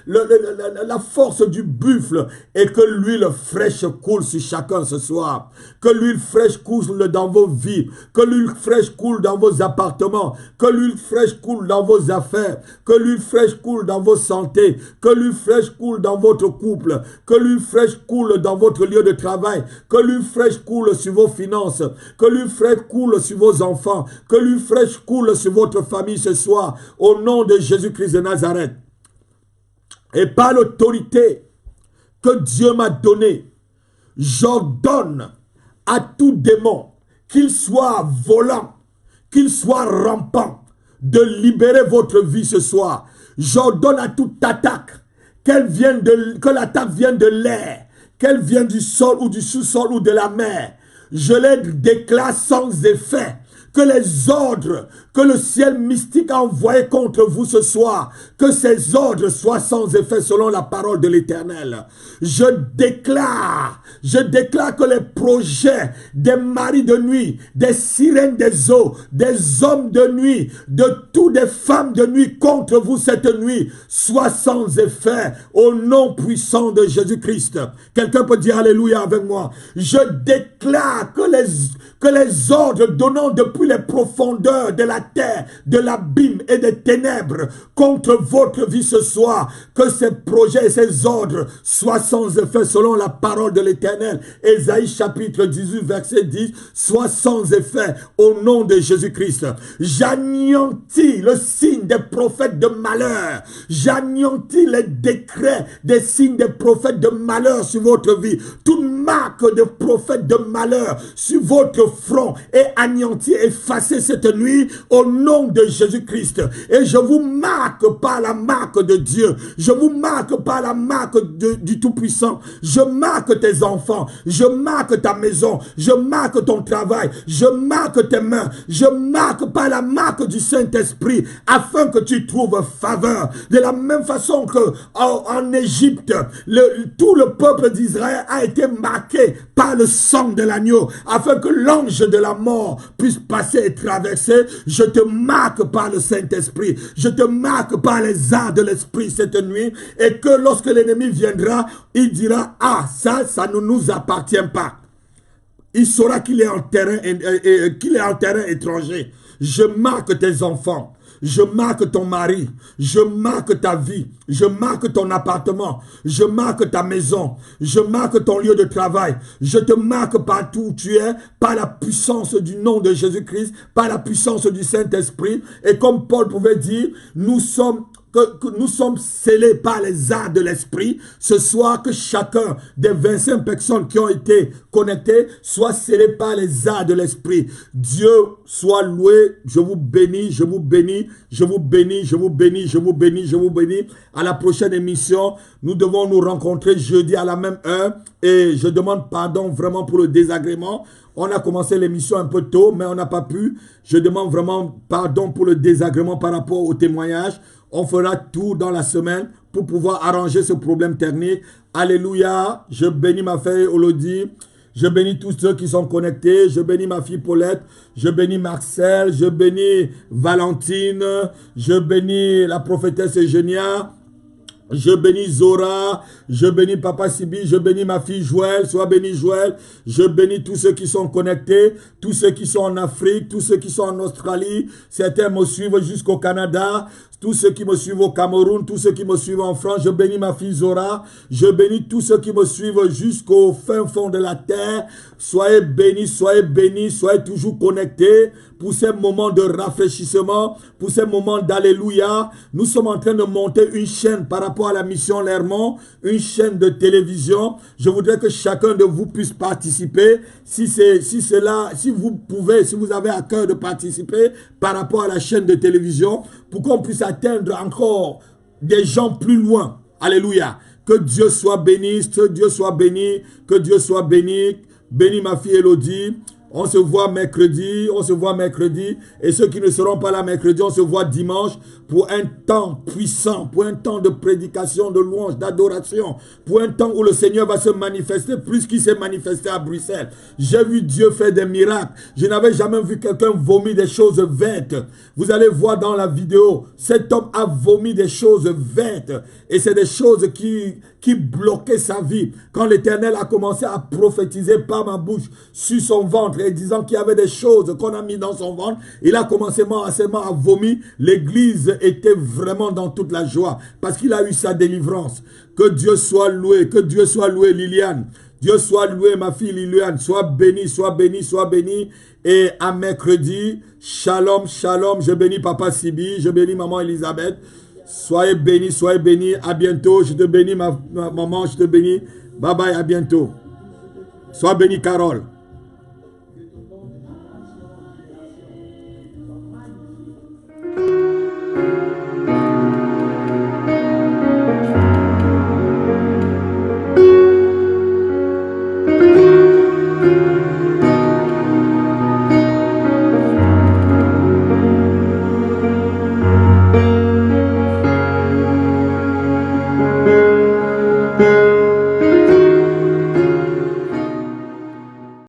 la force du buffle et que l'huile fraîche coule sur chacun ce soir. Que l'huile fraîche coule dans vos vies, que l'huile fraîche coule dans vos appartements, que l'huile fraîche coule dans vos affaires, que l'huile fraîche coule dans vos santé, que l'huile fraîche coule dans votre couple, que l'huile fraîche coule dans votre lieu de travail, que l'huile fraîche coule sur vos finances, que l'huile fraîche coule sur vos enfants, que l'huile fraîche coule sur votre famille ce soir, au nom de Jésus-Christ de Nazareth. Et par l'autorité que Dieu m'a donnée, j'ordonne à tout démon, qu'il soit volant, qu'il soit rampant, de libérer votre vie ce soir. J'ordonne à toute attaque, que l'attaque vienne de l'air, qu'elle vienne du sol ou du sous-sol ou de la mer. Je les déclare sans effet. Que les ordres que le ciel mystique a envoyés contre vous ce soir, que ces ordres soient sans effet selon la parole de l'Éternel. Je déclare que les projets des maris de nuit, des sirènes des eaux, des hommes de nuit, de toutes des femmes de nuit contre vous cette nuit, soient sans effet au nom puissant de Jésus-Christ. Quelqu'un peut dire Alléluia avec moi. Je déclare que les ordres donnant depuis les profondeurs de la terre, de l'abîme et des ténèbres contre votre vie ce soir, que ces projets et ces ordres soient sans effet selon la parole de l'Éternel. Ésaïe chapitre 18 verset 10, soient sans effet au nom de Jésus-Christ. J'anéantis le signe des prophètes de malheur. J'anéantis les décrets des signes des prophètes de malheur sur votre vie. Toute marque de prophètes de malheur sur votre front est anéantie, effacée cette nuit au nom de Jésus-Christ. Et je vous marque par la marque de Dieu. Je vous marque par la marque du Tout-Puissant. Je marque tes enfants. Je marque ta maison. Je marque ton travail. Je marque tes mains. Je marque par la marque du Saint-Esprit afin que tu trouves faveur. De la même façon que en Égypte, tout le peuple d'Israël a été marqué par le sang de l'agneau afin que l'ange de la mort puisse passer et traverser. Je te marque par le Saint-Esprit. Je te marque par les arts de l'Esprit cette nuit et que lorsque l'ennemi viendra, il dira, ah, ça ne nous appartient pas. Il saura qu'il est en terrain étranger. Je marque tes enfants. Je marque ton mari. Je marque ta vie. Je marque ton appartement. Je marque ta maison. Je marque ton lieu de travail. Je te marque partout où tu es par la puissance du nom de Jésus-Christ, par la puissance du Saint-Esprit. Et comme Paul pouvait dire, nous sommes scellés par les arts de l'esprit. Ce soir, que chacun des 25 personnes qui ont été connectées soit scellé par les arts de l'esprit. Dieu soit loué. Je vous bénis, je vous bénis, je vous bénis, je vous bénis, je vous bénis, je vous bénis. À la prochaine émission, nous devons nous rencontrer jeudi à la même heure. Et je demande pardon vraiment pour le désagrément. On a commencé l'émission un peu tôt, mais on n'a pas pu. Je demande vraiment pardon pour le désagrément par rapport au témoignage. On fera tout dans la semaine pour pouvoir arranger ce problème technique. Alléluia. Je bénis ma fille Olodie. Je bénis tous ceux qui sont connectés. Je bénis ma fille Paulette. Je bénis Marcel. Je bénis Valentine. Je bénis la prophétesse Eugénia. Je bénis Zora, je bénis Papa Sibi, je bénis ma fille Joël, sois béni Joël. Je bénis tous ceux qui sont connectés, tous ceux qui sont en Afrique, tous ceux qui sont en Australie. Certains me suivent jusqu'au Canada, tous ceux qui me suivent au Cameroun, tous ceux qui me suivent en France. Je bénis ma fille Zora, je bénis tous ceux qui me suivent jusqu'au fin fond de la terre. Soyez bénis, soyez toujours connectés pour ces moments de rafraîchissement, pour ces moments d'alléluia. Nous sommes en train de monter une chaîne par rapport à la mission Lermont, une chaîne de télévision. Je voudrais que chacun de vous puisse participer. Si vous pouvez, si vous avez à cœur de participer par rapport à la chaîne de télévision, pour qu'on puisse atteindre encore des gens plus loin. Alléluia. Que Dieu soit béni, que Dieu soit béni, que Dieu soit béni. Bénis ma fille Elodie. On se voit mercredi, et ceux qui ne seront pas là mercredi, on se voit dimanche pour un temps puissant, pour un temps de prédication, de louange, d'adoration, pour un temps où le Seigneur va se manifester plus qu'il s'est manifesté à Bruxelles. J'ai vu Dieu faire des miracles. Je n'avais jamais vu quelqu'un vomir des choses vertes. Vous allez voir dans la vidéo, cet homme a vomi des choses vertes, et c'est des choses qui bloquaient sa vie. Quand l'Éternel a commencé à prophétiser par ma bouche sur son ventre, et disant qu'il y avait des choses qu'on a mis dans son ventre, il a commencé à vomir. L'église était vraiment dans toute la joie parce qu'il a eu sa délivrance. Que Dieu soit loué, Liliane. Dieu soit loué, ma fille Liliane. Sois bénie, sois bénie, sois bénie. Et à mercredi, shalom, shalom. Je bénis Papa Sibi, je bénis Maman Elisabeth. Soyez bénis. À bientôt. Je te bénis, ma maman, je te bénis. Bye bye, à bientôt. Sois bénie, Carole.